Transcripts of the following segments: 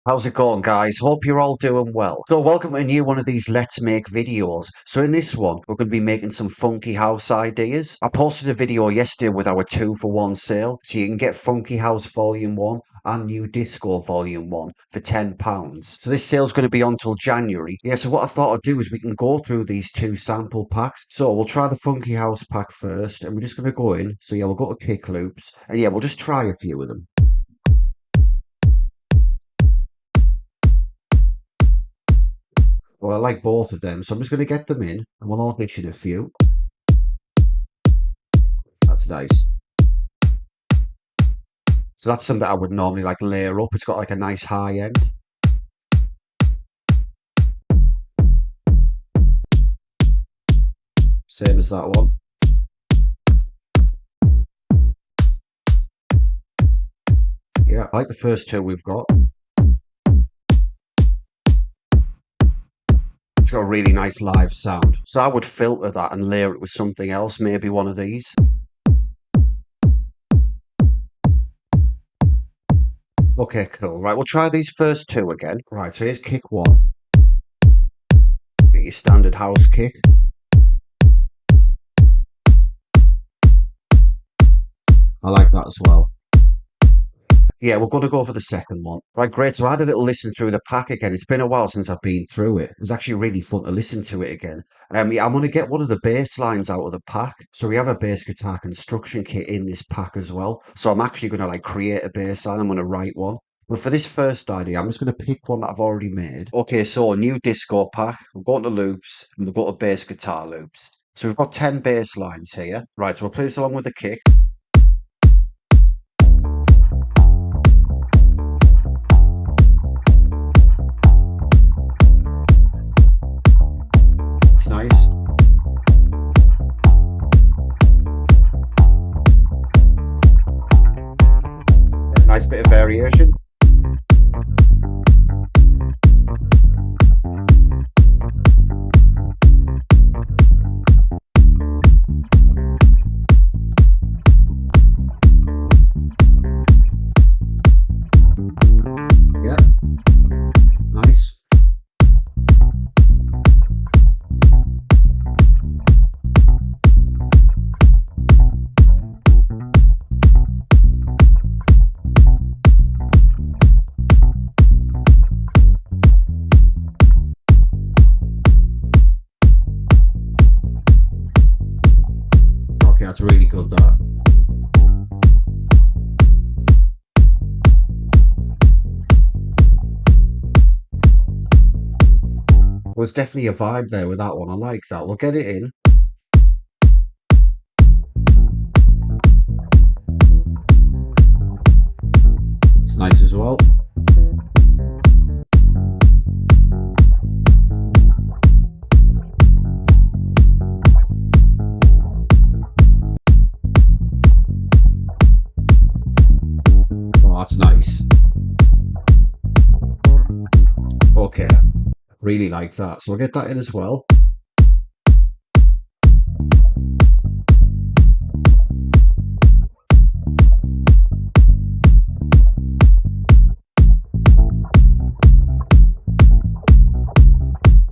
How's it going, guys? Hope you're all doing well. So welcome to a new one of these Let's Make videos. So in this one, we're going to be making some funky house ideas. I posted a video yesterday with our 2-for-1 sale, so you can get Funky House Volume 1 and New Disco Volume 1 for £10. So this sale's going to be on till January. Yeah, so what I thought I'd do is we can go through these two sample packs. So we'll try the Funky House pack first, and we're just going to go in. So yeah, we'll go to Kick Loops, and yeah, we'll just try a few of them. Well, I like both of them, so I'm just going to get them in, and we'll audition a few. That's nice. So that's something that I would normally like layer up. It's got like a nice high end. Same as that one. Yeah, I like the first two we've got. It's got a really nice live sound. So I would filter that and layer it with something else, maybe one of these. Okay, cool. Right, we'll try these first two again. Right, so here's kick one. Get your standard house kick. I like that as well. Yeah, we're going to go for the second one. Right, great. So I had a little listen through the pack again. It's been a while since I've been through it. It was actually really fun to listen to it again. Yeah, I'm going to get one of the bass lines out of the pack. So we have a bass guitar construction kit in this pack as well. So I'm actually going to like create a bass line. I'm going to write one. But for this first idea, I'm just going to pick one that I've already made. Okay, so a new disco pack. We'll go to loops and we'll go to bass guitar loops. So we've got 10 bass lines here. Right, so we'll play this along with the kick. It's nice. Nice bit of variation. Yeah, nice. Okay, that's really good, that. Well, there's definitely a vibe there with that one. I like that. We'll get it in. It's nice as well. Oh, that's nice. Okay, really like that. So I'll get that in as well.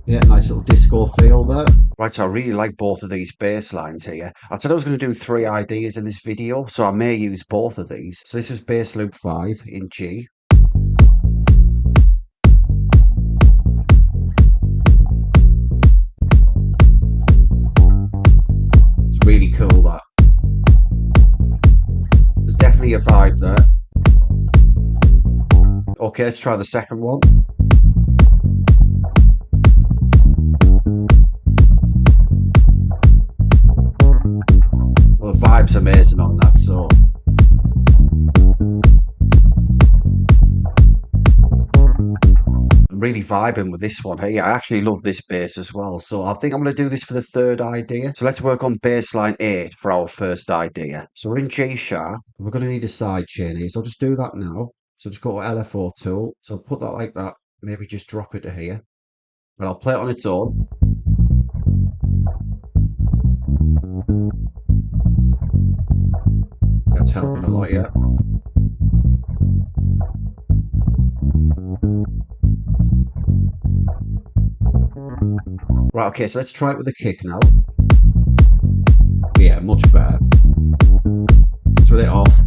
Yeah, nice little disco feel there. Right, so I really like both of these bass lines here. I said I was going to do 3 ideas in this video, so I may use both of these. So this is bass loop 5 in G. It's really cool, that. There's definitely a vibe there. Okay, let's try the second one. Well, the vibe's amazing on that, so. I'm really vibing with this one. Hey, I actually love this bass as well, so I think I'm going to do this for the third idea. So let's work on bass line 8 for our first idea. So we're in G sharp. We're going to need a side chain here, so I'll just do that now. So just go to LFO tool. So put that like that. Maybe just drop it to here. But I'll play it on its own. That's helping a lot, yeah. Right, okay, so let's try it with the kick now. Yeah, much better. Let's with it off.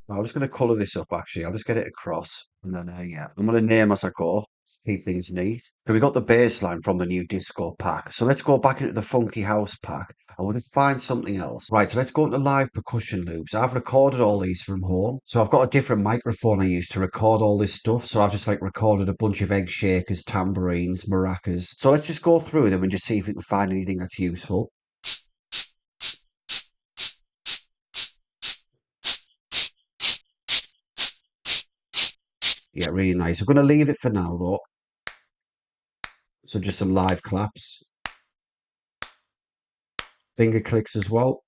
I'm just going to colour this up actually. I'll just get it across and then yeah, I'm going to name as I go. Keep things neat. So we got the bass line from the new disco pack. So let's go back into the funky house pack. I want to find something else. Right, so let's go into live percussion loops. I've recorded all these from home. So I've got a different microphone I use to record all this stuff. So I've just like recorded a bunch of egg shakers, tambourines, maracas. So let's just go through them and just see if we can find anything that's useful. Yeah, really nice. I'm going to leave it for now though. So just some live claps. Finger clicks as well.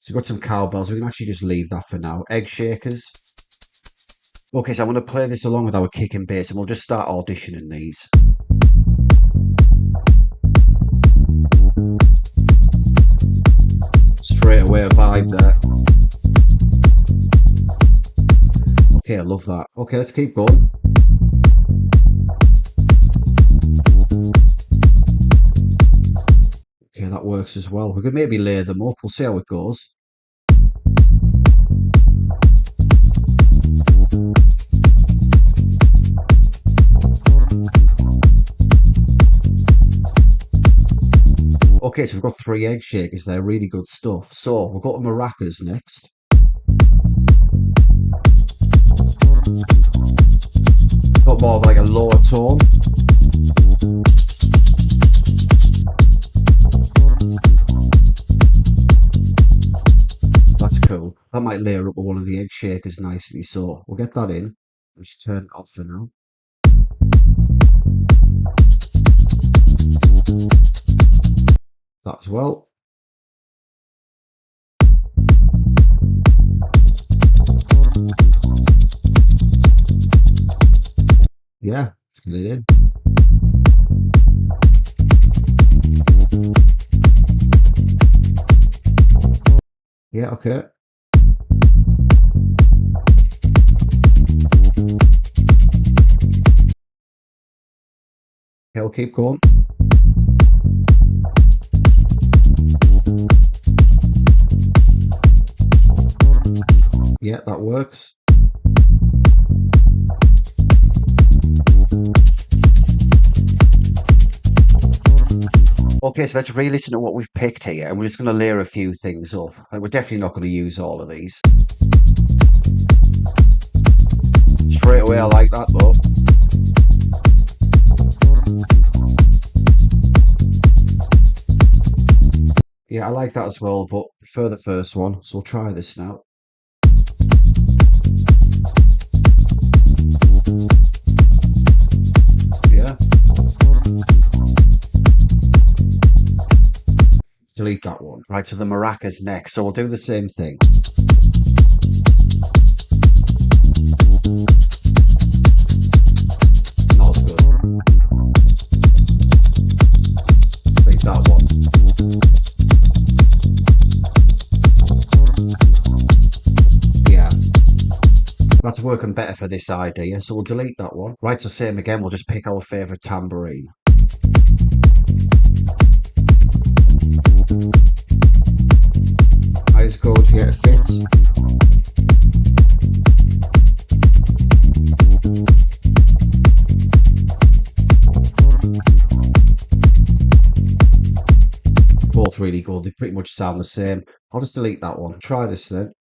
So we've got some cowbells. We can actually just leave that for now. Egg shakers. Okay, so I'm going to play this along with our kick and bass and we'll just start auditioning these. Straight away a vibe there. Okay, I love that. Okay, let's keep going. Okay, that works as well. We could maybe layer them up. We'll see how it goes. Okay, so we've got 3 egg shakers there. Really good stuff. So we'll go to maracas next. Got more of like a lower tone. That's cool. That might layer up with one of the egg shakers nicely. So we'll get that in. Let's turn it off for now. That as well. Yeah, just get it in. Yeah, okay. Okay, I'll keep going. Yeah, that works. Okay, so let's re-listen to what we've picked here, and we're just going to layer a few things up. Like, we're definitely not going to use all of these. Straight away, I like that though. Yeah, I like that as well, but prefer the first one, so we'll try this now. Yeah. Delete that one. Right, so the maracas next, so we'll do the same thing. Not as good. Delete that one. Yeah. That's working better for this idea, so we'll delete that one. Right, so same again, we'll just pick our favourite tambourine. Eyes good, yeah, it fits. Both really good, they pretty much sound the same. I'll just delete that one. Try this then.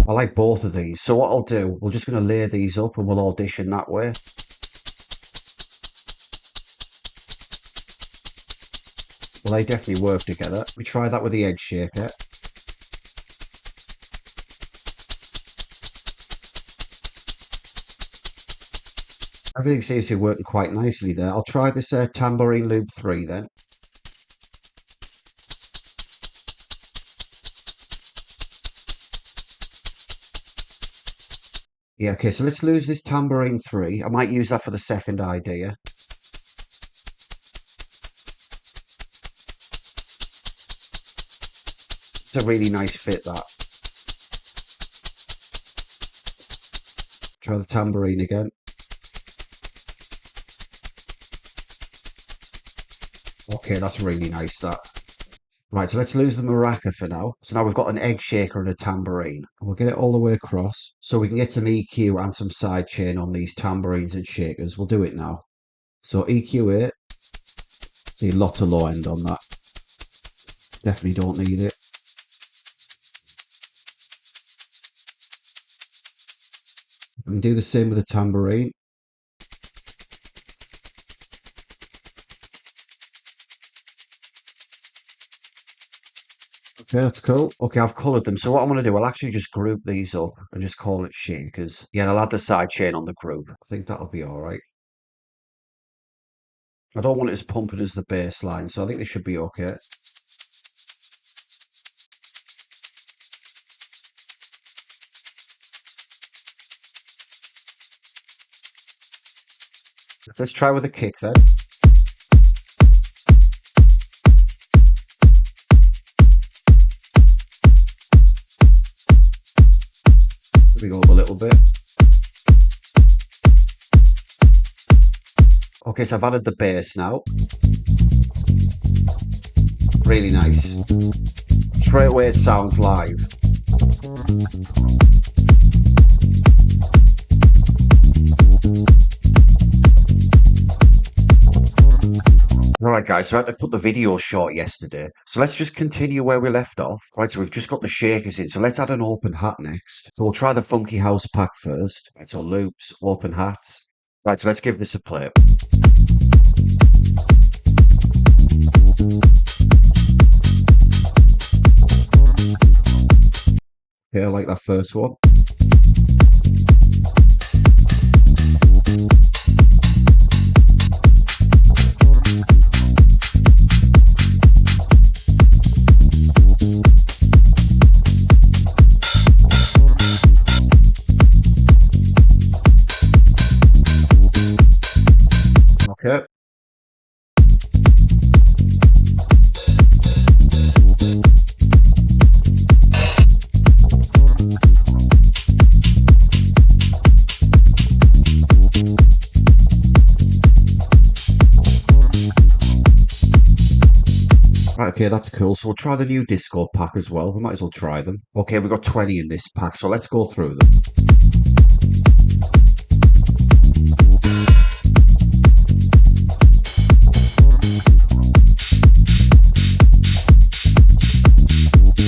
I like both of these. So what I'll do, we're just going to layer these up and we'll audition that way. Well, they definitely work together. We try that with the egg shaker. Everything seems to be working quite nicely there. I'll try this tambourine loop 3 then. Yeah, okay, so let's lose this tambourine 3. I might use that for the second idea. It's a really nice fit, that. Try the tambourine again. Okay, that's really nice, that. Right, so let's lose the maraca for now. So now we've got an egg shaker and a tambourine. And we'll get it all the way across so we can get some EQ and some sidechain on these tambourines and shakers. We'll do it now. So EQ it. See, lots of low end on that. Definitely don't need it. We can do the same with the tambourine. Okay, that's cool. Okay, I've coloured them. So what I'm going to do, I'll actually just group these up and just call it shakers. Yeah, and I'll add the side chain on the group. I think that'll be all right. I don't want it as pumping as the bass line, so I think they should be okay. Let's try with a kick then. Let me go up a little bit. Okay, so I've added the bass now. Really nice. Straight away it sounds live. Alright guys, so I had to cut the video short yesterday. So let's just continue where we left off. Right, so we've just got the shakers in. So let's add an open hat next. So we'll try the funky house pack first. Right, so loops, open hats. Right, so let's give this a play. Okay, I like that first one. Okay. Right, okay, that's cool. So we'll try the new disco pack as well. We might as well try them. Okay, we've got 20 in this pack, so let's go through them.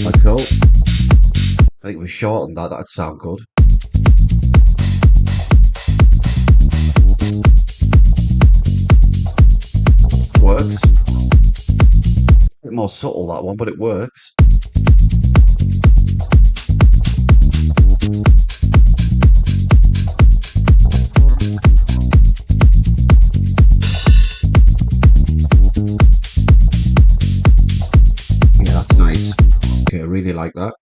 Right, cool. I think we shortened that, that'd sound good. Works. A bit more subtle that one, but it works. Yeah, that's nice. Okay, I really like that.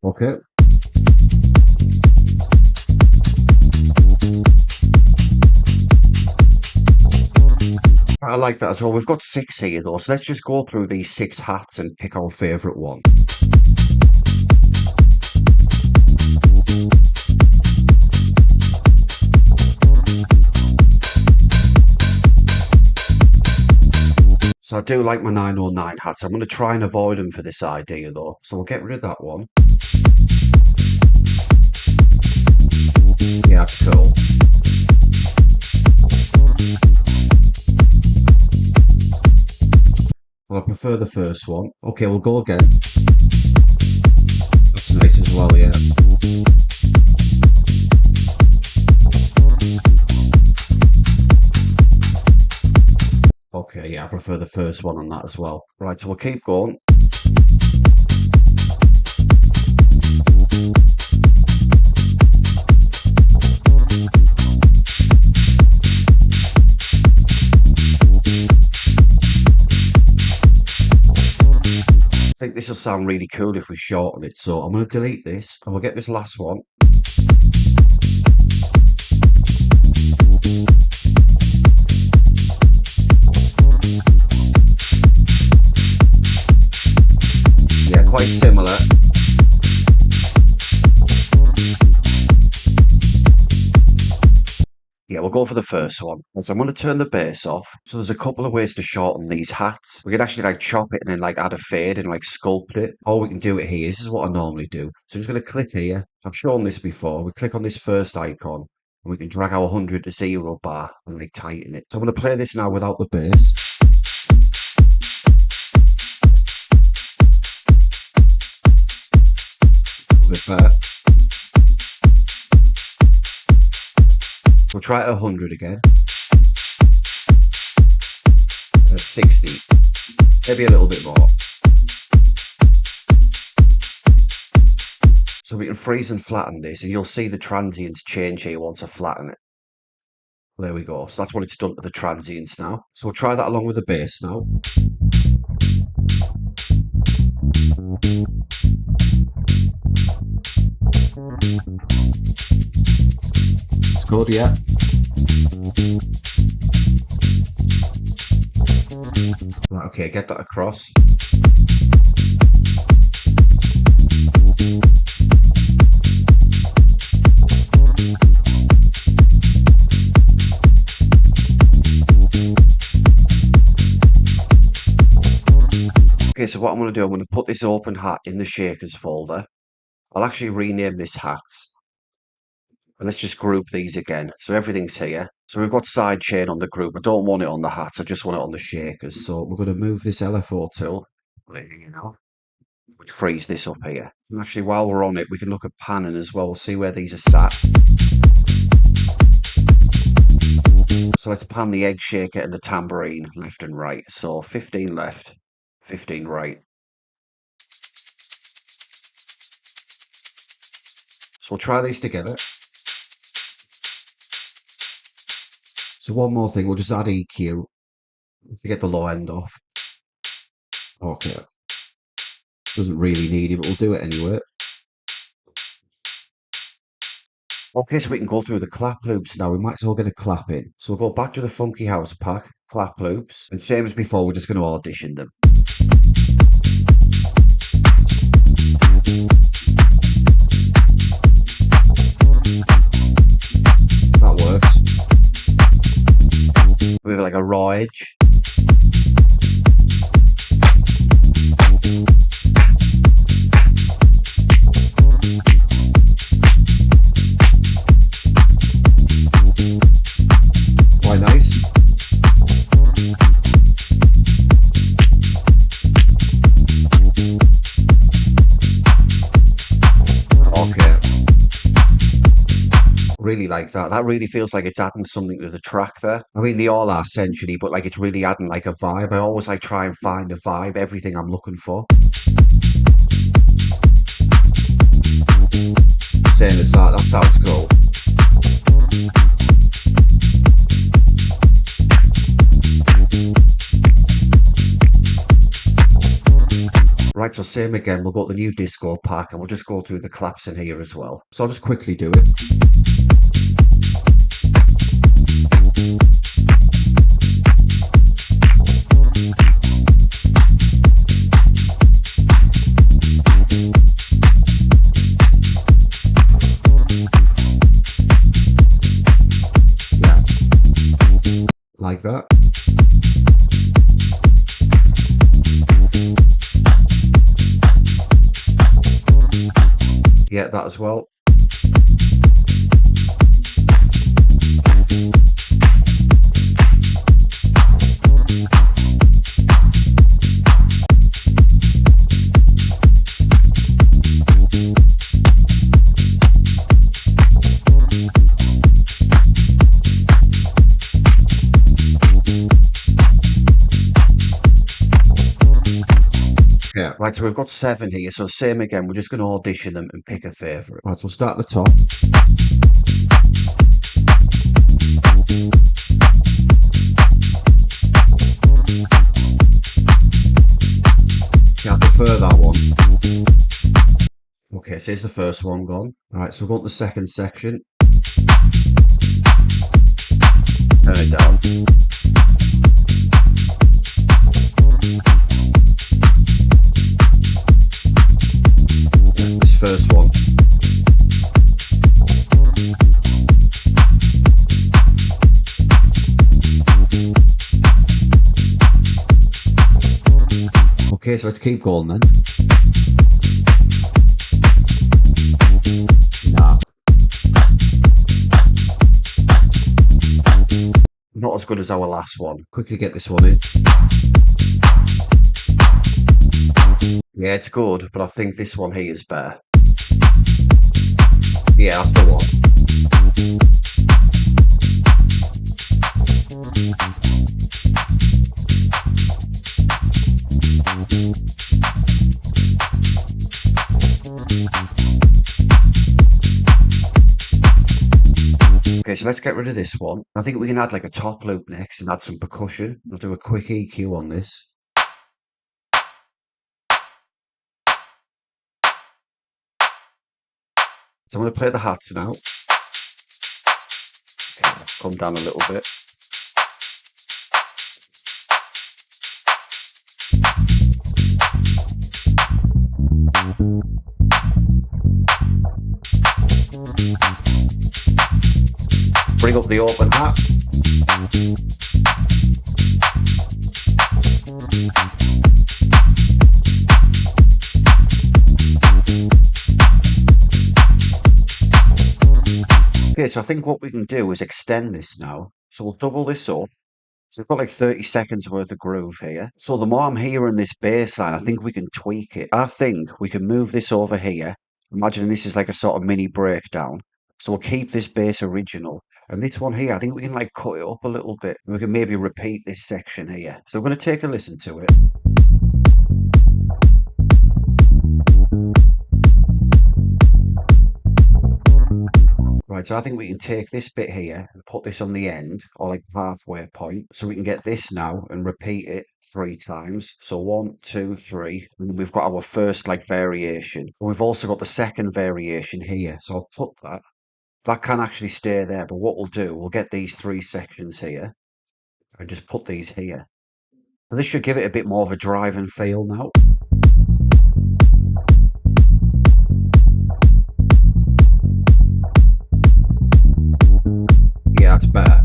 Okay. I like that as well. We've got 6 here though, so let's just go through these 6 hats and pick our favourite one. So I do like my 909 hats. I'm going to try and avoid them for this idea though. So we'll get rid of that one. Yeah, that's cool. Well, I prefer the first one. Okay, we'll go again. well, yeah. Okay, yeah, I prefer the first one on that as well. Right, so we'll keep going. I think this will sound really cool if we shorten it, so I'm going to delete this and we'll get this last one. Yeah, quite similar. Yeah, we'll go for the first one. So I'm going to turn the bass off. So there's a couple of ways to shorten these hats. We can actually like chop it and then like add a fade and like sculpt it. Or we can do it here. This is what I normally do. So I'm just going to click here. I've shown this before. We click on this first icon and we can drag our 100 to 0 bar and like tighten it. So I'm going to play this now without the bass. A bit better. We'll try it at 100 again. At 60. Maybe a little bit more. So we can freeze and flatten this, and you'll see the transients change here once I flatten it. There we go. So that's what it's done to the transients now. So we'll try that along with the bass now. It's good, yeah. Right, okay, get that across. Okay, so what I'm going to do, I'm going to put this open hat in the shakers folder. I'll actually rename this hats. And let's just group these again. So everything's here. So we've got sidechain on the group. I don't want it on the hats. I just want it on the shakers. So we're going to move this LFO tool. You know, which frees this up here. And actually, while we're on it, we can look at panning as well. We'll see where these are sat. So let's pan the egg shaker and the tambourine left and right. So 15 left, 15 right. So we'll try these together. So one more thing, we'll just add EQ to get the low end off. Okay. Doesn't really need it, but we'll do it anyway. Okay, so we can go through the clap loops now. We might as well get a clap in. So we'll go back to the Funky House pack, clap loops. And same as before, we're just going to audition them. That works. With like a raw edge. Quite nice. Okay. Really like that. That really feels like it's adding something to the track there. I mean, they all are essentially, but like it's really adding like a vibe. I always like try and find a vibe, everything I'm looking for. Same as that. That sounds cool. Right, so same again, we'll go to the new disco pack and we'll just go through the claps in here as well. So I'll just quickly do it. Yeah. Like that. Yeah, that as well. Right, so we've got 7 here. So same again, we're just going to audition them and pick a favourite. Right, so we'll start at the top. Yeah, I prefer that one. Okay, so here's the first one gone. Alright, so we've got the second section. Turn it down. This first one. Okay, so let's keep going then. Nah. Not as good as our last one. Quickly get this one in. Yeah, it's good, but I think this one here is better. Yeah, that's the one. Okay, so let's get rid of this one. I think we can add like a top loop next and add some percussion. We'll do a quick EQ on this. So I'm going to play the hats now. Okay, come down a little bit. Bring up the open hat. Okay, so I think what we can do is extend this now. So we'll double this up. So we've got like 30 seconds worth of groove here. So the more I'm hearing this bass line, I think we can tweak it. I think we can move this over here. Imagine this is like a sort of mini breakdown. So we'll keep this bass original. And this one here, I think we can like cut it up a little bit. We can maybe repeat this section here. So we're going to take a listen to it. Right, so I think we can take this bit here and put this on the end, or like halfway point, so we can get this now and repeat it 3 times. So 1, 2, 3, and we've got our first like variation. And we've also got the second variation here. So I'll put that. That can actually stay there, but what we'll do, we'll get these 3 sections here and just put these here. And this should give it a bit more of a drive and feel now. Yeah, that's better.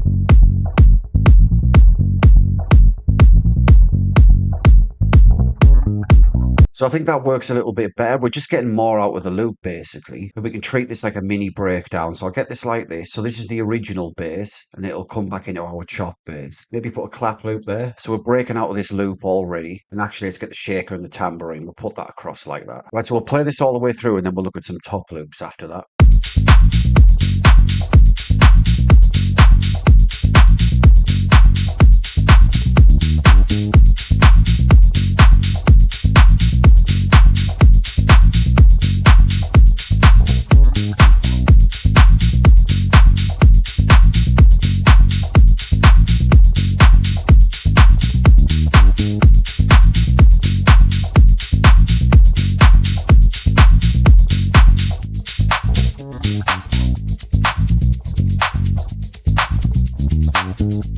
So I think that works a little bit better. We're just getting more out of the loop, basically. And we can treat this like a mini breakdown. So I'll get this like this. So this is the original bass, and it'll come back into our chop bass. Maybe put a clap loop there. So we're breaking out of this loop already. And actually, let's get the shaker and the tambourine. We'll put that across like that. Right, so we'll play this all the way through, and then we'll look at some top loops after that.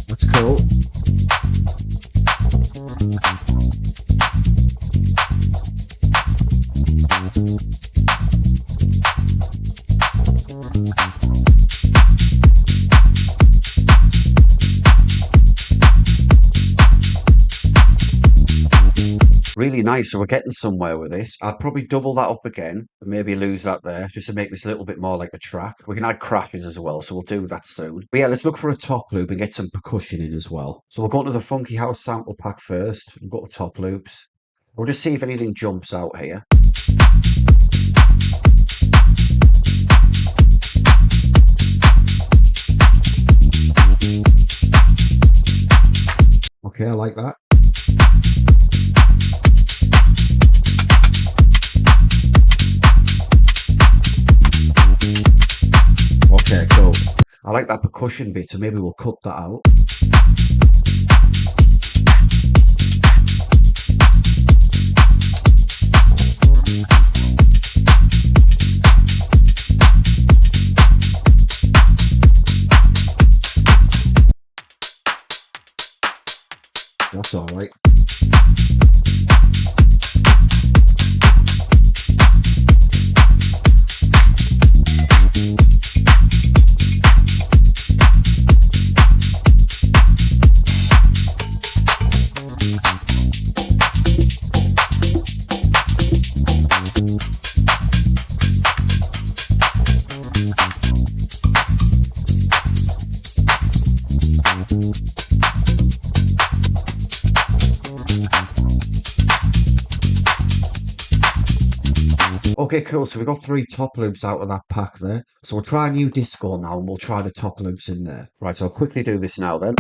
That's cool. Really nice. So we're getting somewhere with this. I'd probably double that up again and maybe lose that there just to make this a little bit more like a track. We can add crashes as well, so we'll do that soon. But yeah, let's look for a top loop and get some percussion in as well. So we'll go into the Funky House sample pack first. We'll go to top loops. We'll just see if anything jumps out here. Okay, I like that. I like that percussion bit, so maybe we'll cut that out. That's all right. Okay, cool. So we've got 3 top loops out of that pack there. So we'll try a new disco now and we'll try the top loops in there. Right, so I'll quickly do this now then.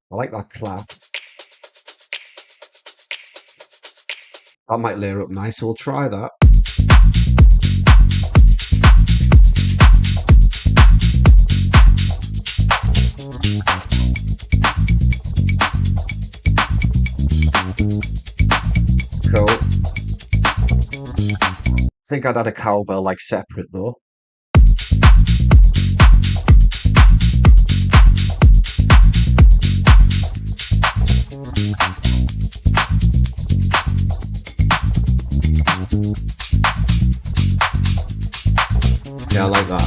I like that clap. That might layer up nice, so we'll try that. Cool. I think I'd add a cowbell like separate though. Yeah, I like that.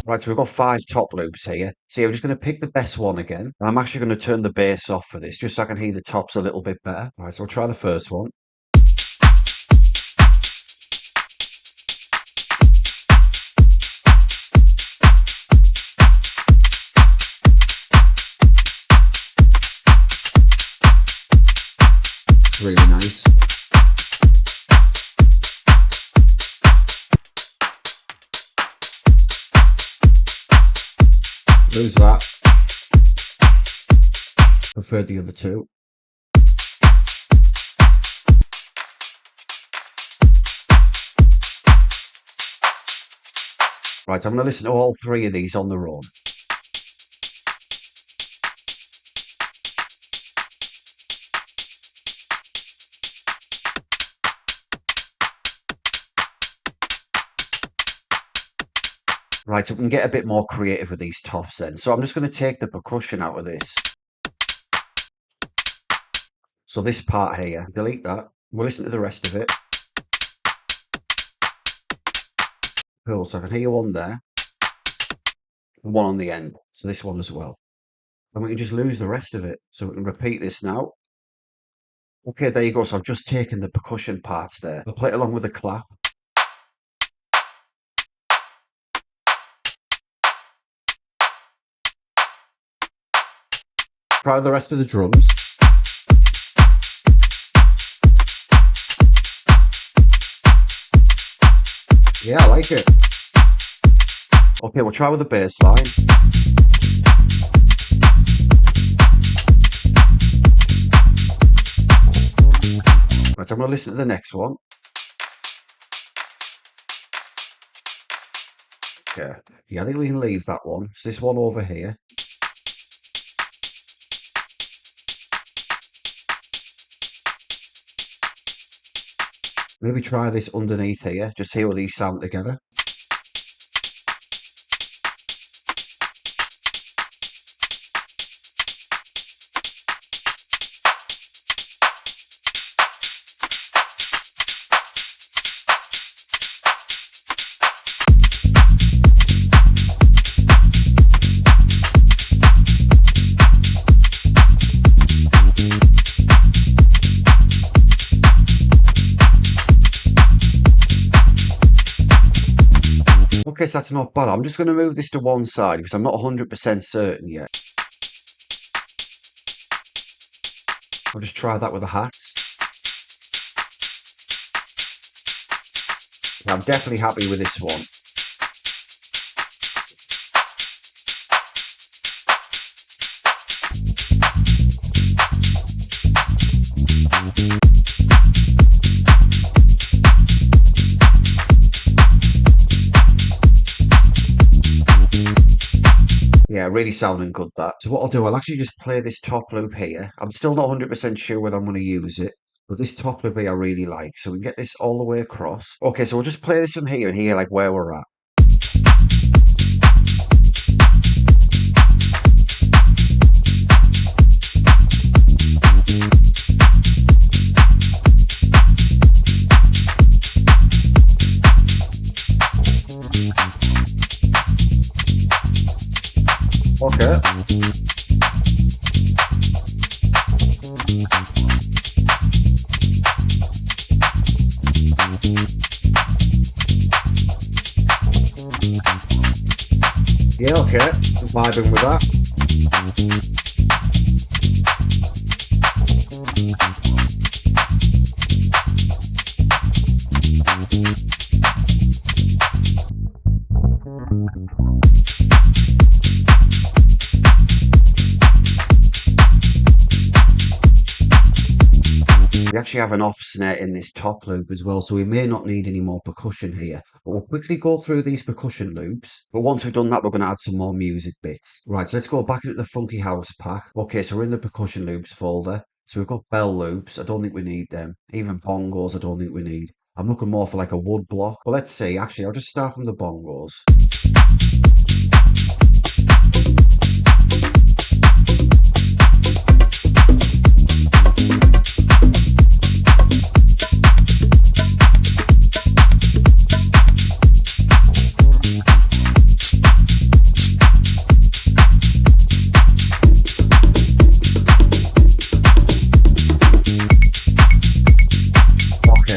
Right, so we've got 5 top loops here. So yeah, we're just going to pick the best one again. And I'm actually going to turn the bass off for this, just so I can hear the tops a little bit better. All right, so we'll try the first one. Really nice. Lose that. Preferred the other 2. Right, I'm going to listen to all 3 of these on their own. Right, so we can get a bit more creative with these tops then. So I'm just going to take the percussion out of this. So this part here, delete that. We'll listen to the rest of it. Cool, so I can hear one there. And one on the end. So this one as well. And we can just lose the rest of it. So we can repeat this now. Okay, there you go. So I've just taken the percussion parts there. I'll play it along with the clap. Try the rest of the drums. Yeah, I like it. Okay, we'll try with the bass line. Right, so I'm going to listen to the next one. Okay, yeah, I think we can leave that one. So this one over here. Maybe try this underneath here, just see how these sound together. guess that's not bad. I'm just going to move this to one side because I'm not 100% certain yet. I'll just try that with a hat. I'm definitely happy with this one. Yeah, really sounding good that. So what I'll do, I'll actually just play this top loop here. I'm still not 100% sure whether I'm going to use it, but this top loop here I really like. So we can get this all the way across. Okay, so we'll just play this from here and here, like where we're at. Okay. Yeah, okay. I'm vibing with that. We actually have an off snare in this top loop as well, so we may not need any more percussion here. But we'll quickly go through these percussion loops. But once we've done that, we're going to add some more music bits. Right, so let's go back into the Funky House pack. Okay, so we're in the percussion loops folder. So we've got bell loops. I don't think we need them. Even bongos, I don't think we need. I'm looking more for like a wood block. But let's see. Actually, I'll just start from the bongos.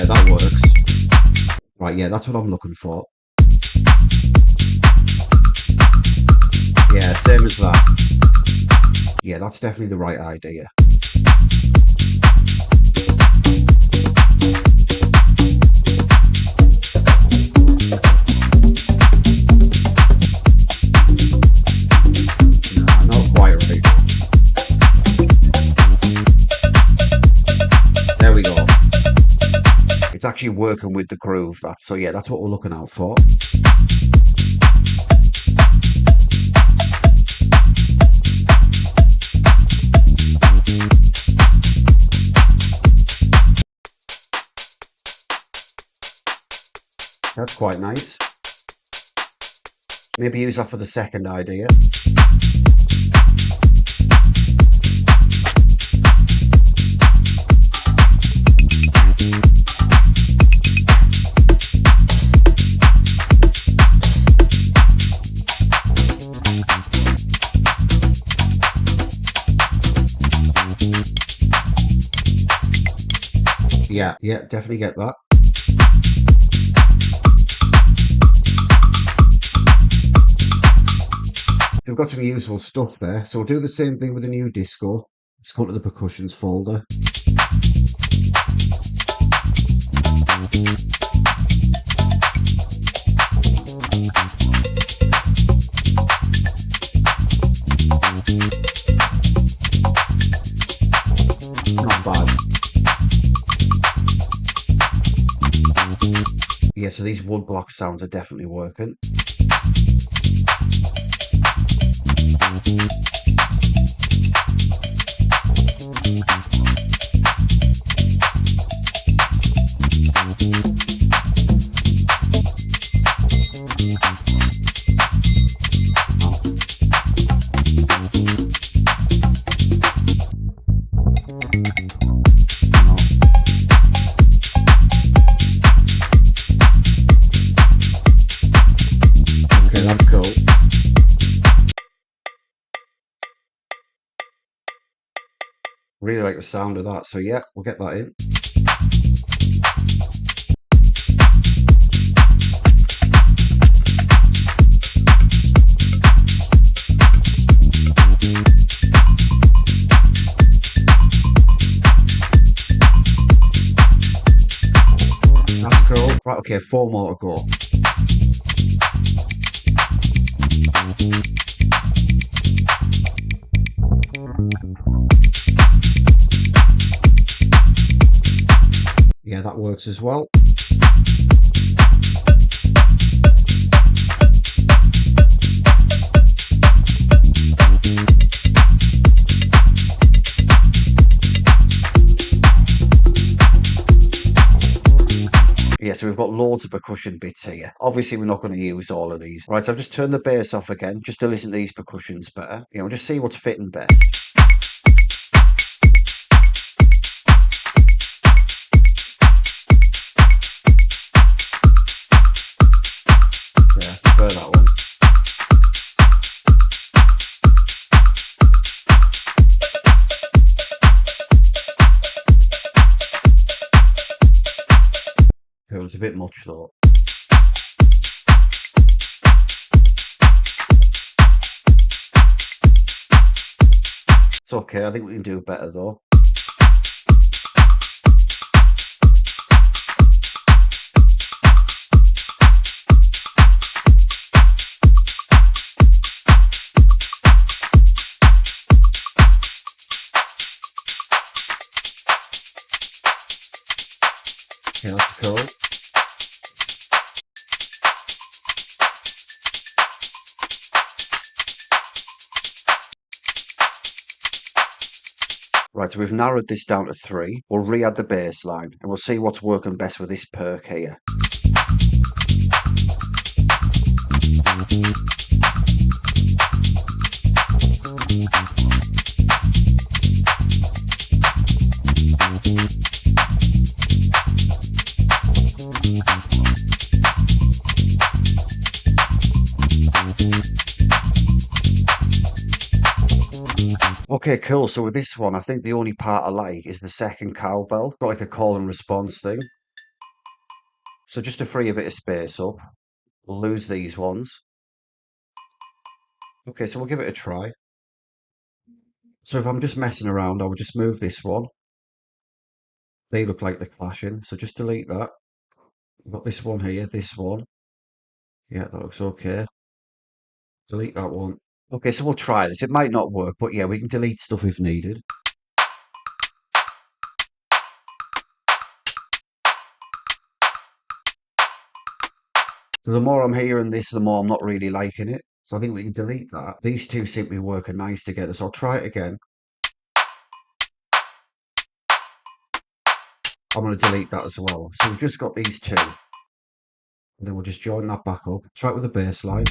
That works. Right, yeah, that's what I'm looking for. Yeah, same as that. Yeah, that's definitely the right idea. Nah, not quite right. There we go. It's actually working with the groove, so yeah, that's what we're looking out for. That's quite nice. Maybe use that for the second idea. Yeah, definitely get that. We've got some useful stuff there, so we'll do the same thing with the new disco. Just go to the percussions folder. Not bad. Yeah, so these wood block sounds are definitely working. Really like the sound of that, so yeah, we'll get that in. Right, okay, 4 more to go. Yeah, that works as well. Yeah, so we've got loads of percussion bits here. Obviously, we're not going to use all of these. Right, so I've just turned the bass off again, just to listen to these percussions better. You know, just see what's fitting best. Yeah, prefer that one. It was a bit much though. It's okay, I think we can do better though. Yeah, that's cool. Right, so we've narrowed this down to 3. We'll re-add the bass line and we'll see what's working best with this perk here. Okay, cool. So with this one, I think the only part I like is the second cowbell. Got like a call and response thing. So just to free a bit of space up, we'll lose these ones. Okay, so we'll give it a try. So if I'm just messing around, I would just move this one. They look like they're clashing, so just delete that. We've got this one here, this one. Yeah, that looks okay. Delete that one. Okay, so we'll try this. It might not work, but yeah, we can delete stuff if needed. So the more I'm hearing this, the more I'm not really liking it. So I think we can delete that. These two seem to be working nice together, so I'll try it again. I'm going to delete that as well. So we've just got these two. And then we'll just join that back up. Try it with the bass line.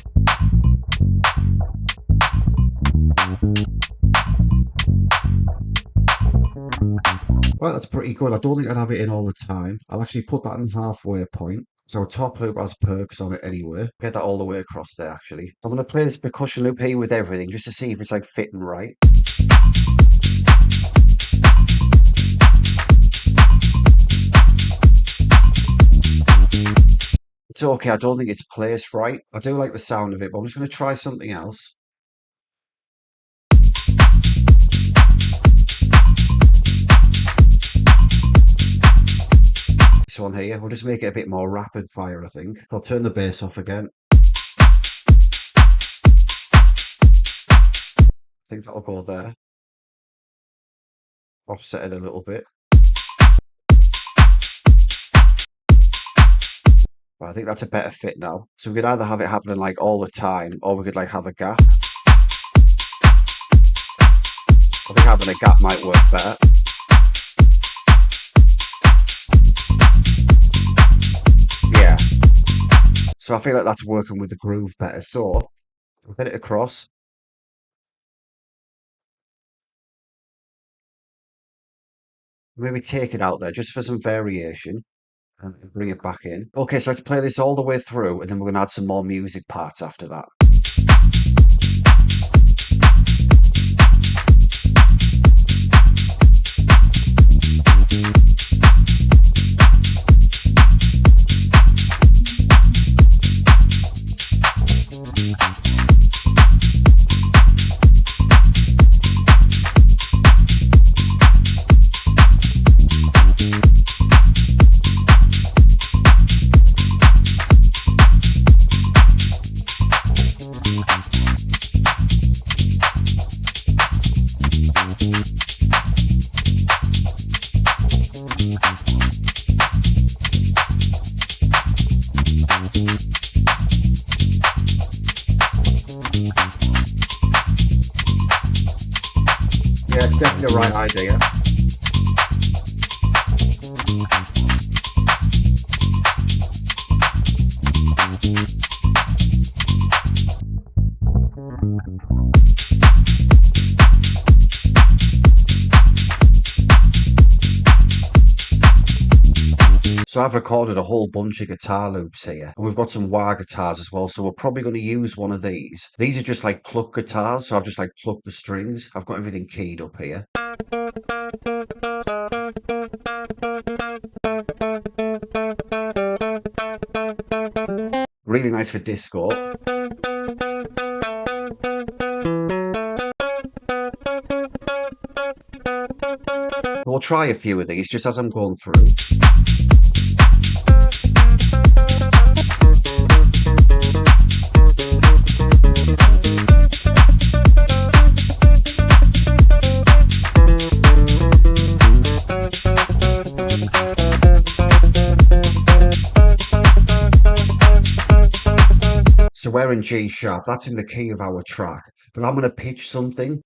Right, that's pretty good. I don't think I'd have it in all the time. I'll actually put that in the halfway point. So our top loop has perks on it anyway. Get that all the way across there, actually. I'm going to play this percussion loop here with everything, just to see if it's like fitting right. It's okay, I don't think it's placed right. I do like the sound of it, but I'm just going to try something else. This one here, we'll just make it a bit more rapid fire, I think. So I'll turn the bass off again. I think that'll go there. Offset it a little bit. But I think that's a better fit now. So we could either have it happening like all the time, or we could like have a gap. I think having a gap might work better. Yeah. So I feel like that's working with the groove better. So we'll get it across. Maybe take it out there just for some variation. And bring it back in. Okay, so let's play this all the way through, and then we're going to add some more music parts after that. The right idea. So I've recorded a whole bunch of guitar loops here, and we've got some wah guitars as well, so we're probably going to use one of these. These are just like pluck guitars, so I've just like plucked the strings. I've got everything keyed up here. Really nice for disco. We'll try a few of these just as I'm going through. So we're in G sharp, that's in the key of our track, but I'm going to pitch something.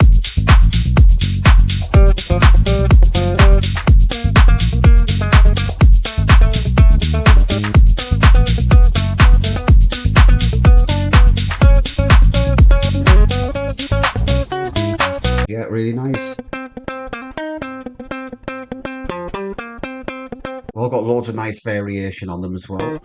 Yeah, really nice. All got loads of nice variation on them as well.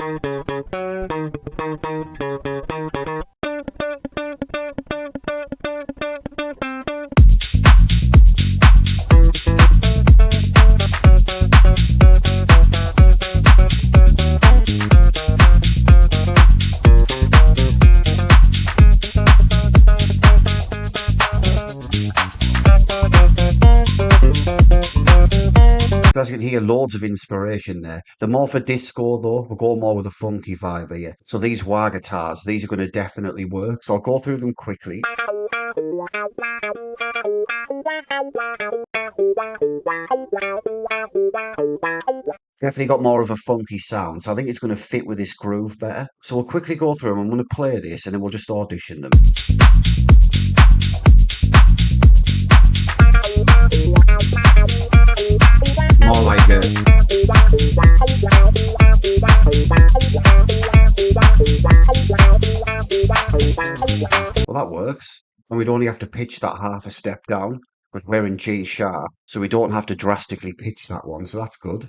As you can hear, loads of inspiration there. They're more for disco though. We'll go more with a funky vibe here. So these wah guitars, these are going to definitely work. So I'll go through them quickly. Definitely got more of a funky sound, so I think it's going to fit with this groove better. So we'll quickly go through them. I'm going to play this and then we'll just audition them. More like it. Well, that works. And we'd only have to pitch that half a step down, because we're in G sharp, so we don't have to drastically pitch that one, so that's good.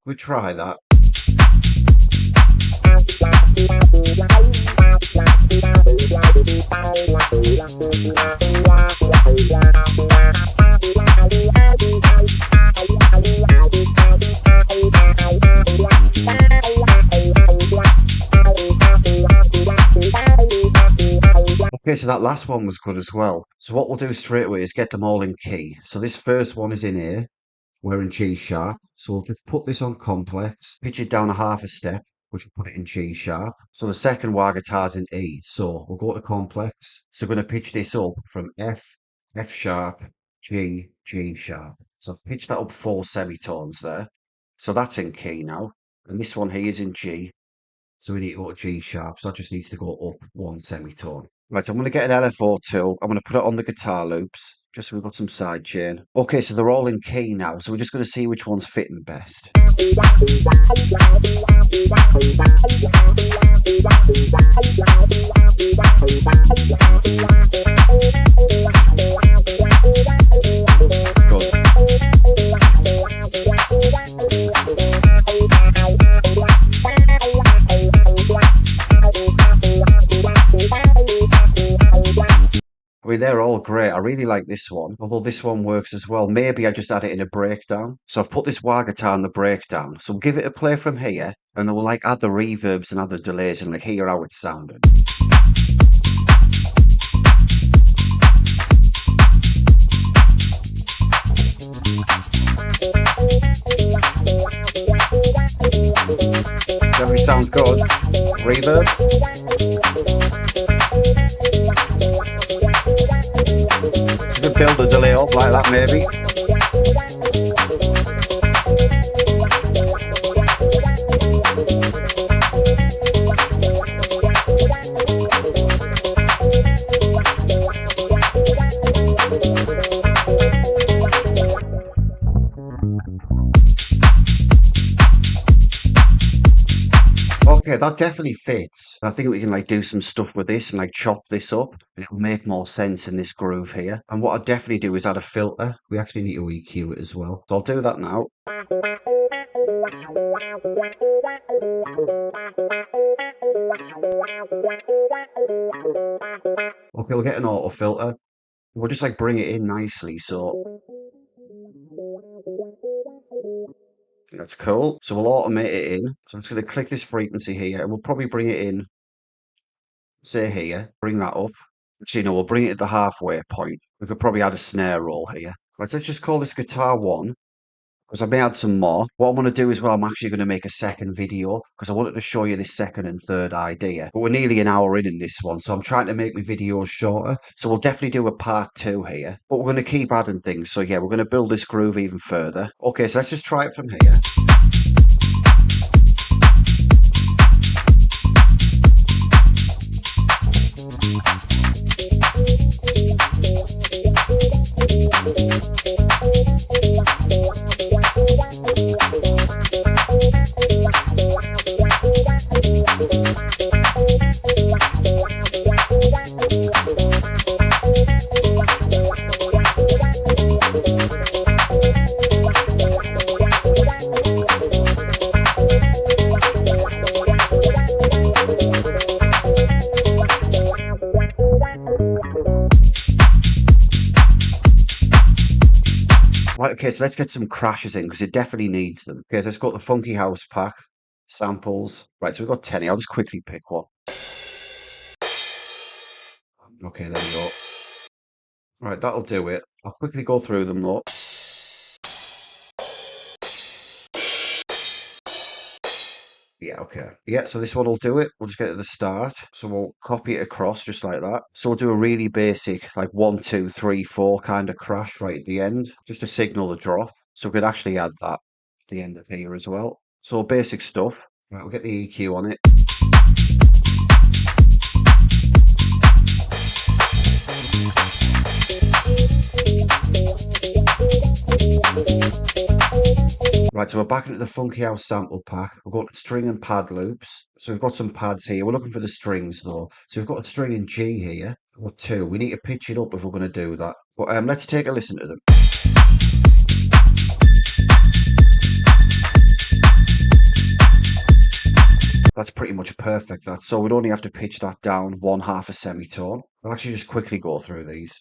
We try that. Okay, so that last one was good as well. So what we'll do straight away is get them all in key. So this first one is in A. We're in G sharp, so we'll just put this on complex, pitch it down a half a step, which will put it in G sharp. So the second wah guitar's in E, so we'll go to complex. So we're going to pitch this up from F, F sharp, G, G sharp. So I've pitched that up 4 semitones there. So that's in key now. And this one here is in G. So we need to go to G sharp, so that just needs to go up 1 semitone. Right, so I'm going to get an LFO tool. I'm going to put it on the guitar loops, just so we've got some side chain. Okay, so they're all in key now, so we're just going to see which one's fitting best. I mean, they're all great. I really like this one, although this one works as well. Maybe I just add it in a breakdown. So I've put this wah guitar in the breakdown. So we'll give it a play from here, and then we'll like add the reverbs and add the delays and like hear how it's sounding. reverb. So we build a delay up like that maybe. Okay, that definitely fits. I think we can like do some stuff with this and like chop this up and it'll make more sense in this groove here. And what I'd definitely do is add a filter. We actually need to EQ it as well. So I'll do that now. Okay, we'll get an auto filter. We'll just like bring it in nicely, so that's cool. So we'll automate it in. So I'm just going to click this frequency here and we'll probably bring it in, say here, bring that up. Actually, no, we'll bring it at the halfway point. We could probably add a snare roll here. Right, let's just call this guitar 1. Because I may add some more. What I'm going to do as well, I'm actually going to make a second video because I wanted to show you this second and third idea. But we're nearly an hour in this one, so I'm trying to make my videos shorter. So we'll definitely do a part 2 here. But we're going to keep adding things. So yeah, we're going to build this groove even further. Okay, so let's just try it from here. Right, okay, so let's get some crashes in because it definitely needs them. Okay, so let's go to the Funky House pack, samples. Right, so we've got 10. I'll just quickly pick one. Okay, there we go. Right, that'll do it. I'll quickly go through them though. Yeah, okay. Yeah, so this one will do it. We'll just get to the start. So we'll copy it across just like that. So we'll do a really basic, like 1, 2, 3, 4 kind of crash right at the end, just to signal the drop. So we could actually add that at the end of here as well. So basic stuff. Right, we'll get the EQ on it. Right, so we're back into the Funky House sample pack. We've got string and pad loops. So we've got some pads here. We're looking for the strings though. So we've got a string in G here, or 2. We need to pitch it up if we're going to do that. But let's take a listen to them. That's pretty much perfect, that. So we'd only have to pitch that down 1/2 a semitone. I'll actually just quickly go through these.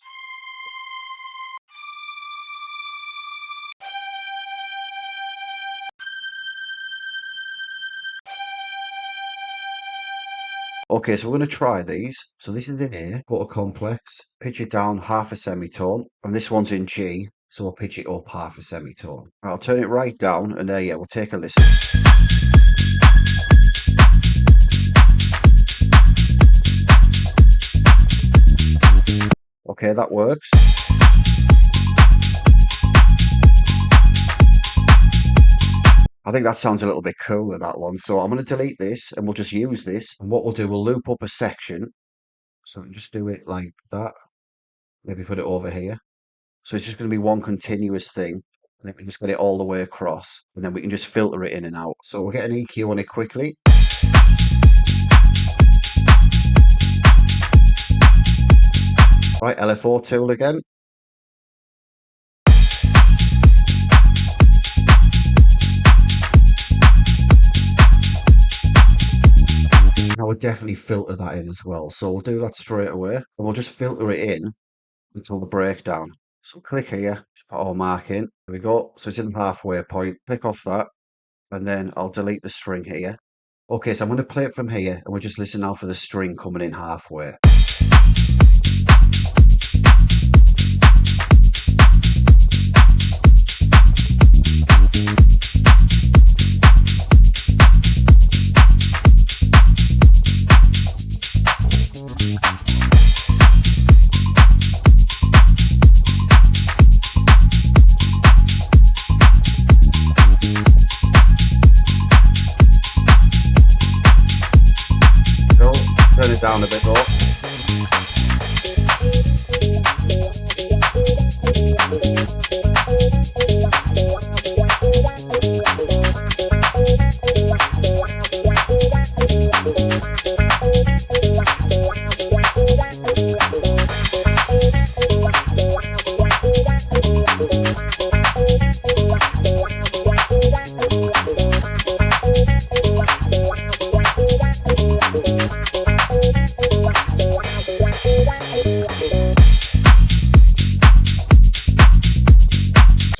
Okay, so we're going to try these. So this is in A, go to complex, pitch it down 1/2 a semitone, and this one's in G, so we'll pitch it up 1/2 a semitone. I'll turn it right down, and there, yeah, we'll take a listen. Okay, that works. I think that sounds a little bit cooler, that one. So I'm going to delete this and we'll just use this. And what we'll do, we'll loop up a section. So we can just do it like that. Maybe put it over here. So it's just going to be one continuous thing. And then we just get it all the way across. And then we can just filter it in and out. So we'll get an EQ on it quickly. Right, LFO tool again. I would definitely filter that in as well. So we'll do that straight away. And we'll just filter it in until the breakdown. So click here, just put our mark in. There we go. So it's in the halfway point. Click off that. And then I'll delete the string here. Okay, so I'm going to play it from here. And we'll just listen now for the string coming in halfway.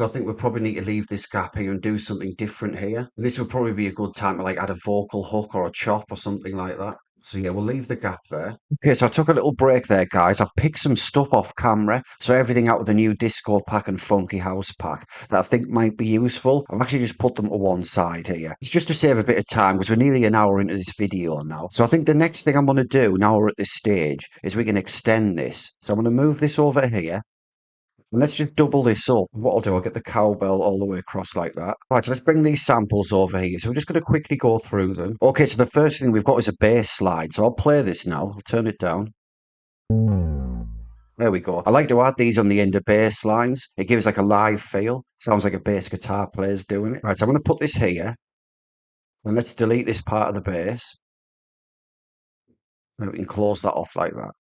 So I think we probably need to leave this gap here and do something different here. And this would probably be a good time to like add a vocal hook or a chop or something like that. So yeah, we'll leave the gap there. Okay, so I took a little break there, guys. I've picked some stuff off camera. So everything out of the new disco pack and funky house pack that I think might be useful. I've actually just put them to one side here. It's just to save a bit of time because we're nearly an hour into this video now. So I think the next thing I'm going to do now we're at this stage is we can extend this. So I'm going to move this over here. And let's just double this up. What I'll do, I'll get the cowbell all the way across like that. Right, so let's bring these samples over here. So we're just going to quickly go through them. Okay, so the first thing we've got is a bass slide. So I'll play this now. I'll turn it down. There we go. I like to add these on the end of bass lines. It gives like a live feel. Sounds like a bass guitar player's doing it. Right, so I'm going to put this here. And let's delete this part of the bass. And we can close that off like that.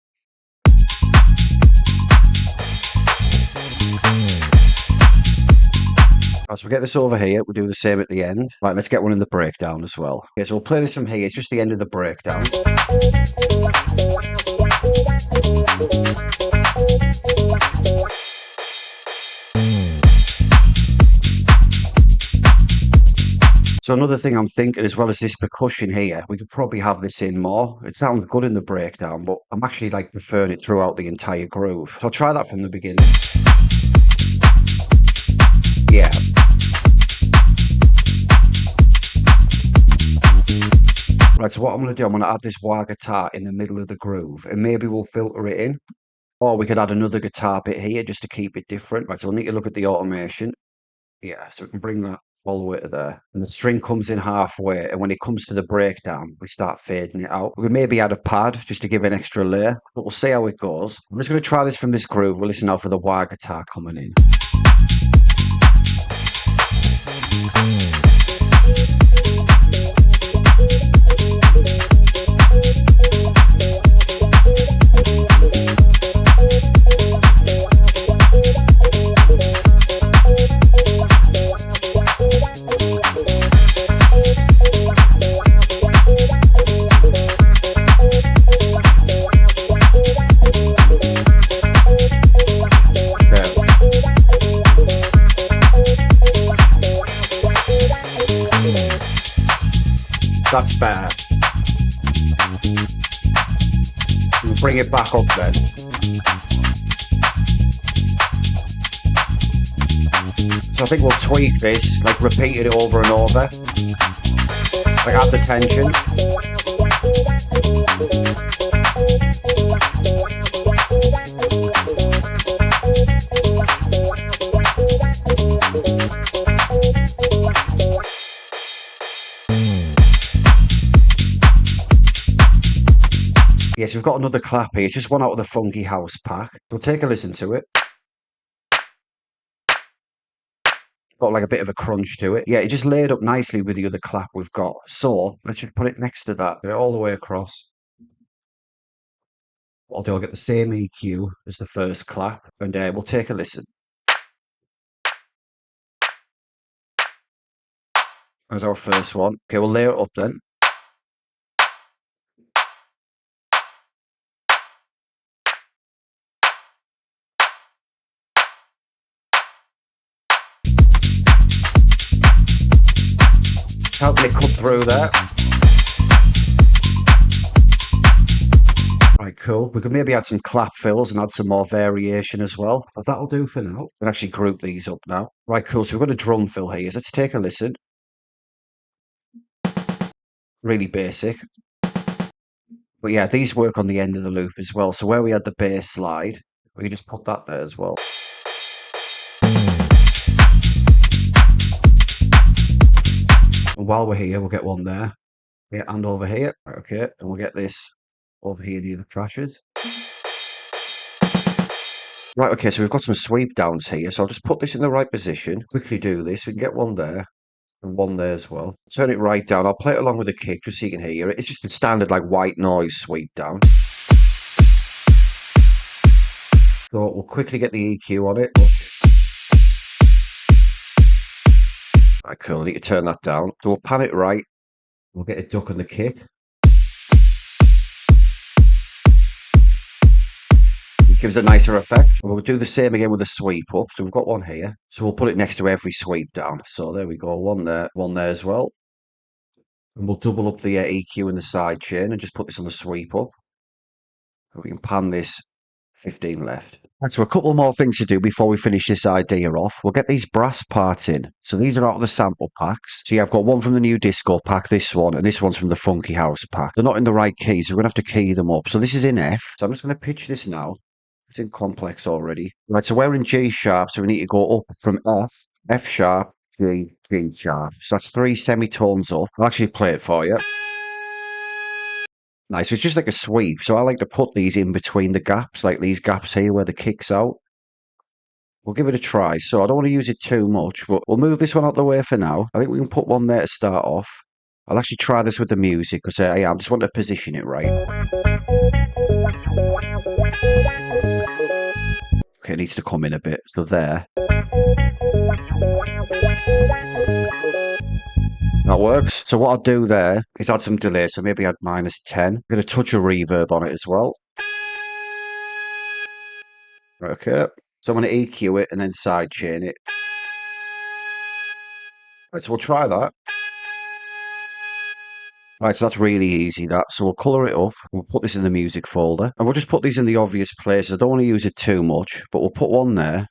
Right, so we'll get this over here. We'll do the same at the end. Right, let's get one in the breakdown as well. Okay, so we'll play this from here. It's just the end of the breakdown. So another thing I'm thinking, as well as this percussion here, we could probably have this in more. It sounds good in the breakdown, but I'm actually like preferring it throughout the entire groove. So I'll try that from the beginning. Yeah. Right, so what I'm going to do, I'm going to add this wah guitar in the middle of the groove, and maybe we'll filter it in. Or we could add another guitar bit here just to keep it different. Right, so we'll need to look at the automation. Yeah, so we can bring that all the way to there. And the string comes in halfway, and when it comes to the breakdown, we start fading it out. We could maybe add a pad just to give an extra layer, but we'll see how it goes. I'm just going to try this from this groove. We'll listen now for the wah guitar coming in. That's better. We'll bring it back up then. So I think we'll tweak this, like repeat it over and over. Like add the tension. Yes, we've got another clap here. It's just one out of the funky house pack. We'll take a listen to it. Got like a bit of a crunch to it. Yeah, it just laid up nicely with the other clap we've got. So let's just put it next to that. Get it all the way across. What I'll do, I'll get the same EQ as the first clap, and we'll take a listen. There's our first one. Okay, we'll layer it up then. Helping it cut through there. Right, cool. We could maybe add some clap fills and add some more variation as well. But that'll do for now. We can actually group these up now. Right, cool. So we've got a drum fill here. Let's take a listen. Really basic. But yeah, these work on the end of the loop as well. So where we had the bass slide, we can just put that there as well. And while we're here, we'll get one there. Yeah, and over here. Okay, and we'll get this over here near the crashes. Right, okay, so we've got some sweep downs here. So I'll just put this in the right position. Quickly do this. We can get one there. And one there as well. Turn it right down. I'll play it along with the kick just so you can hear it. It's just a standard like white noise sweep down. So we'll quickly get the EQ on it. Right, cool. I need to turn that down. So we'll pan it right. We'll get a duck on the kick. Gives a nicer effect. And we'll do the same again with the sweep up. So we've got one here. So we'll put it next to every sweep down. So there we go. One there as well. And we'll double up the EQ and the side chain and just put this on the sweep up. And we can pan this 15 left. Right, so a couple more things to do before we finish this idea off. We'll get these brass parts in. So these are out of the sample packs. So yeah, I've got one from the new disco pack, this one, and this one's from the funky house pack. They're not in the right key, so we're going to have to key them up. So this is in F. So I'm just going to pitch this now. It's in complex already. Right, so we're in G sharp, so we need to go up from F, F sharp, G, G sharp. So that's 3 semitones up. I'll actually play it for you. Nice, so it's just like a sweep. So I like to put these in between the gaps, like these gaps here where the kick's out. We'll give it a try. So I don't want to use it too much, but we'll move this one out the way for now. I think we can put one there to start off. I'll actually try this with the music because I just want to position it right. Okay, it needs to come in a bit. So there. That works. So what I'll do there is add some delay. So maybe add -10. I'm going to touch a reverb on it as well. Okay. So I'm going to EQ it and then sidechain it. Right, so we'll try that. Right, so that's really easy, that. So we'll colour it up. We'll put this in the music folder. And we'll just put these in the obvious places. I don't want to use it too much, but we'll put one there.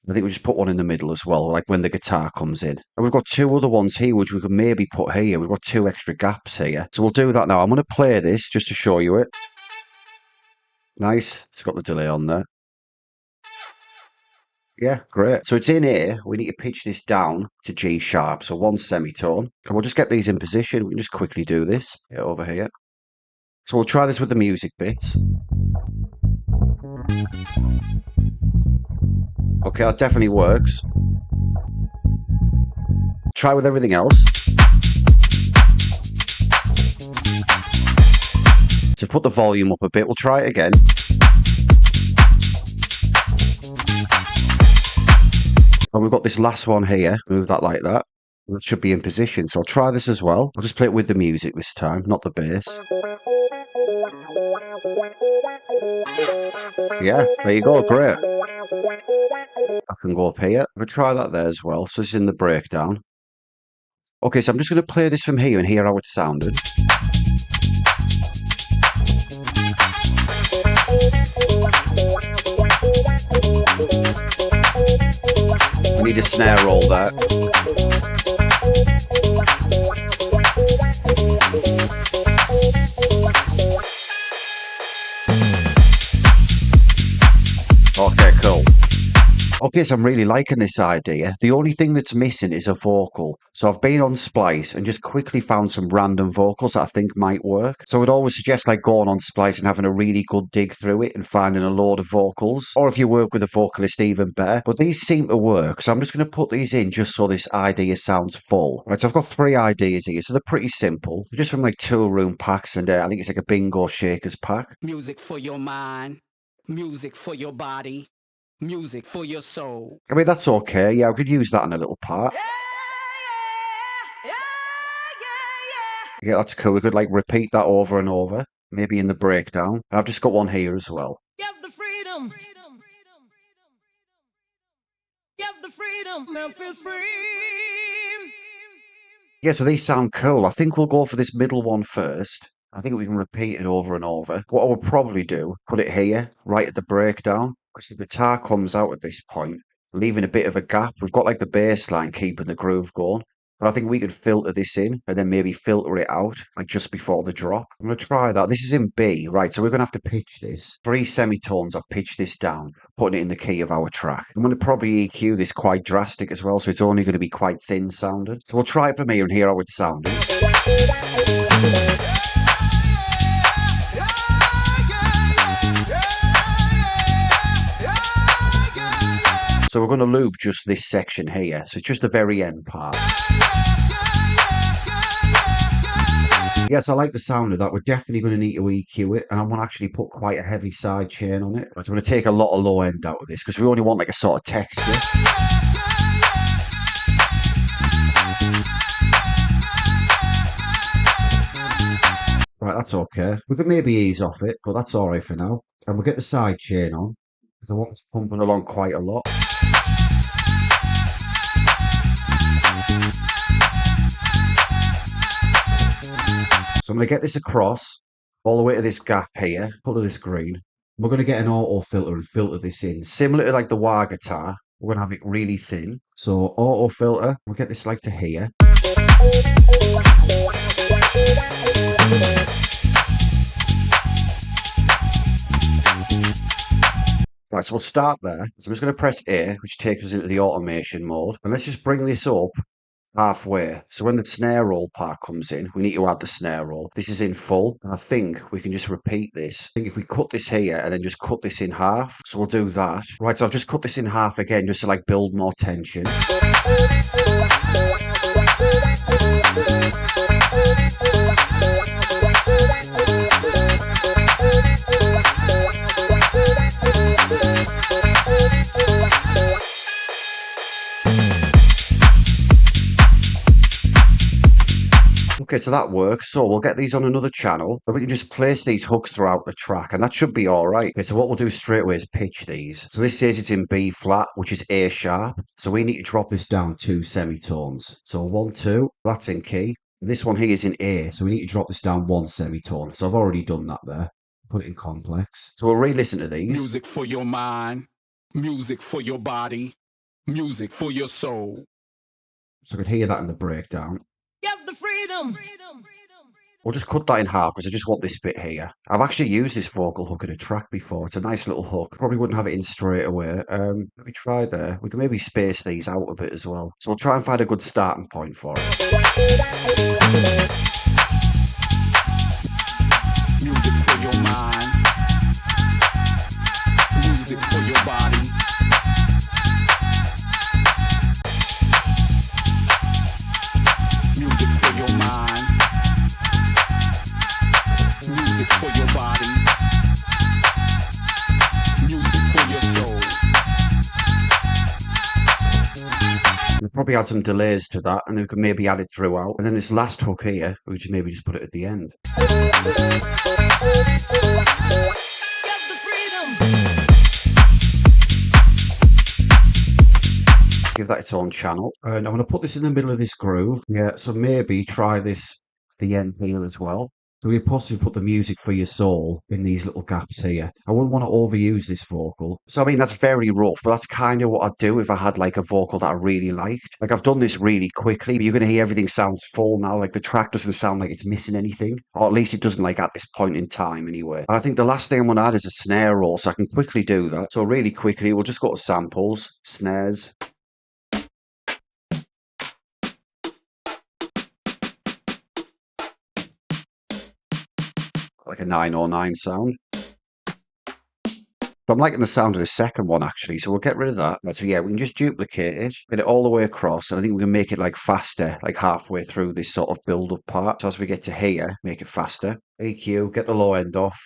I think we'll just put one in the middle as well, like when the guitar comes in. And we've got 2 other ones here, which we could maybe put here. We've got 2 extra gaps here. So we'll do that now. I'm going to play this just to show you it. Nice. It's got the delay on there. Yeah, great. So it's in here. We need to pitch this down to G sharp, so 1 semitone. And we'll just get these in position. We can just quickly do this over here. So we'll try this with the music bits. Okay, that definitely works. Try with everything else. So put the volume up a bit. We'll try it again. And we've got this last one here. Move that like that. It should be in position. So I'll try this as well. I'll just play it with the music this time, not the bass. Yeah, there you go. Great. I can go up here. We'll try that there as well. So it's in the breakdown. Okay, so I'm just going to play this from here and hear how it sounded. We need a snare roll there. Okay, cool. Okay, so I'm really liking this idea. The only thing that's missing is a vocal. So I've been on Splice and just quickly found some random vocals that I think might work. So I'd always suggest like going on Splice and having a really good dig through it and finding a load of vocals. Or if you work with a vocalist, even better. But these seem to work. So I'm just going to put these in just so this idea sounds full. Right, so I've got 3 ideas here. So they're pretty simple. They're just from like tool room packs and I think it's like a bingo shakers pack. Music for your mind. Music for your body. Music for your soul. I mean, that's okay. Yeah, I could use that in a little part. Yeah, that's cool. We could like repeat that over and over, maybe in the breakdown. And I've just got one here as well. Give the freedom. Give the freedom. Memphis free. Yeah, so these sound cool. I think we'll go for this middle one first. I think we can repeat it over and over. What I would probably do, put it here, right at the breakdown. Because the guitar comes out at this point, leaving a bit of a gap. We've got like the bass line keeping the groove going. But I think we could filter this in and then maybe filter it out, like just before the drop. I'm going to try that. This is in B, right? So we're going to have to pitch this. 3 semitones, I've pitched this down, putting it in the key of our track. I'm going to probably EQ this quite drastic as well, so it's only going to be quite thin sounding. So we'll try it from here and hear how it's sounding. So we're going to loop just this section here. So it's just the very end part. Yes, I like the sound of that. We're definitely going to need to EQ it. And I want to actually put quite a heavy side chain on it. So I'm going to take a lot of low end out of this because we only want like a sort of texture. Right, that's okay. We could maybe ease off it, but that's all right for now. And we'll get the side chain on, because I want it pumping along quite a lot. So I'm going to get this across all the way to this gap here, colour this green. We're going to get an auto filter and filter this in. Similar to like the wah guitar, we're going to have it really thin. So auto filter, we'll get this like to here. Right, so we'll start there. So I'm just going to press A, which takes us into the automation mode. And let's just bring this up halfway. So when the snare roll part comes in, we need to add the snare roll. This is in full, and I think we can just repeat this. I think if we cut this here and then just cut this in half, so we'll do that. Right, so I've just cut this in half again, just to like build more tension. Okay, so that works. So we'll get these on another channel, and we can just place these hooks throughout the track, and that should be all right. Okay, so what we'll do straight away is pitch these. So this says it's in B flat, which is A sharp. So we need to drop this down 2 semitones. So 1, 2, that's in key. This one here is in A, so we need to drop this down 1 semitone. So I've already done that there. Put it in complex. So we'll re-listen to these. Music for your mind, music for your body, music for your soul. So I could hear that in the breakdown. Get the freedom. We'll just cut that in half because I just want this bit here. I've actually used this vocal hook in a track before. It's a nice little hook. Probably wouldn't have it in straight away. Let me try there. We can maybe space these out a bit as well. So we'll try and find a good starting point for it. Music for your mind, music for your body. Music for your mind, music for your body, music for your soul. We'll probably add some delays to that, and then we can maybe add it throughout. And then this last hook here, we could maybe just put it at the end. Get the freedom. Give that its own channel. And I'm going to put this in the middle of this groove. Yeah, so maybe try this at the end here as well. So we possibly put the music for your soul in these little gaps here. I wouldn't want to overuse this vocal. So I mean, that's very rough, but that's kind of what I'd do if I had like a vocal that I really liked. Like I've done this really quickly, but you're going to hear everything sounds full now. Like the track doesn't sound like it's missing anything, or at least it doesn't like at this point in time anyway. And I think the last thing I'm going to add is a snare roll, so I can quickly do that. So really quickly, we'll just go to samples, snares. Like a 909 sound. But I'm liking the sound of the second one actually, so we'll get rid of that. Right, so yeah, we can just duplicate it, get it all the way across, and I think we can make it like faster, like halfway through this sort of build-up part. So as we get to here, make it faster. EQ, get the low end off.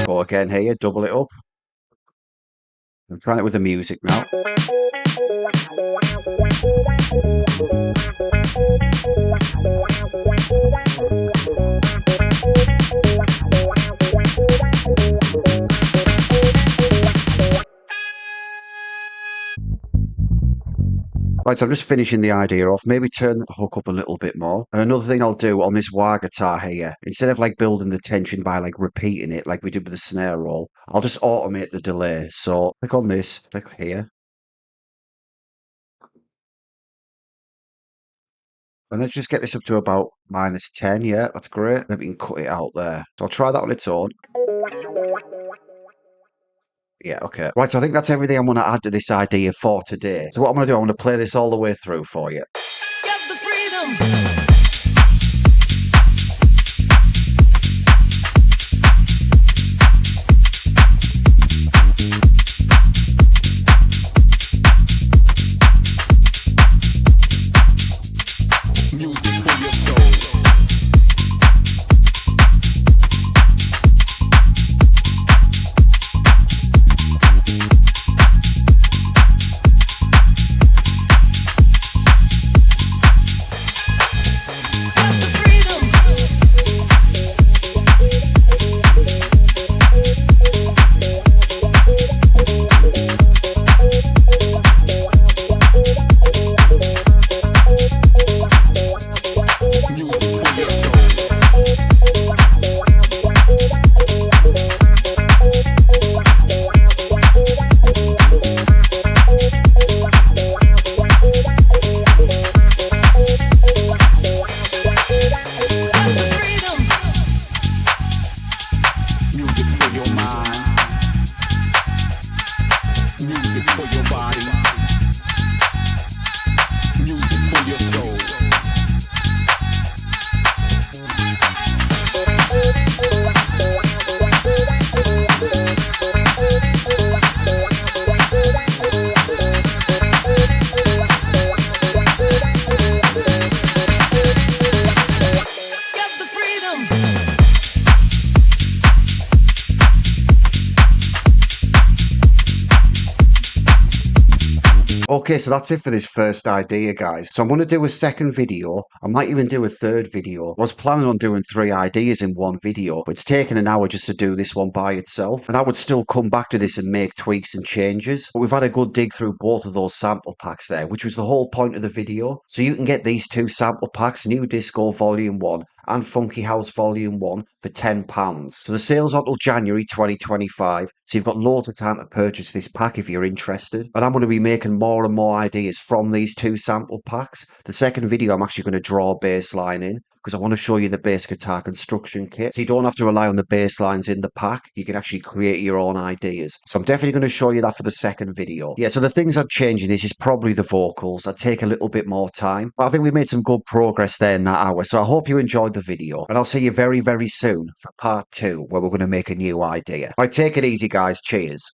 Go again here, double it up. I'm trying it with the music now. Right, so I'm just finishing the idea off. Maybe turn the hook up a little bit more. And another thing I'll do on this wah guitar here, instead of like building the tension by like repeating it like we did with the snare roll, I'll just automate the delay. So click on this, click here. And let's just get this up to about -10. Yeah, that's great. Then we can cut it out there. So I'll try that on its own. Yeah, okay. Right, so I think that's everything I'm going to add to this idea for today. So what I'm going to do, I'm going to play this all the way through for you. Get the freedom. Music for your soul. Okay, so that's it for this first idea, guys. So I'm going to do a second video. I might even do a third video. I was planning on doing 3 ideas in one video, but it's taken an hour just to do this one by itself. And I would still come back to this and make tweaks and changes. But we've had a good dig through both of those sample packs there, which was the whole point of the video. So you can get these 2 sample packs, New Disco Volume 1 and Funky House Volume 1 for £10. So the sale's until January 2025. So you've got loads of time to purchase this pack if you're interested. And I'm going to be making more and more ideas from these 2 sample packs. The second video, I'm actually going to draw a bass line in, because I want to show you the bass guitar construction kit. So you don't have to rely on the bass lines in the pack. You can actually create your own ideas. So I'm definitely going to show you that for the second video. Yeah, so the things I'd change in this is probably the vocals. I'd take a little bit more time. But I think we made some good progress there in that hour. So I hope you enjoyed the video. And I'll see you very, very soon for part 2, where we're going to make a new idea. All right, take it easy, guys. Cheers.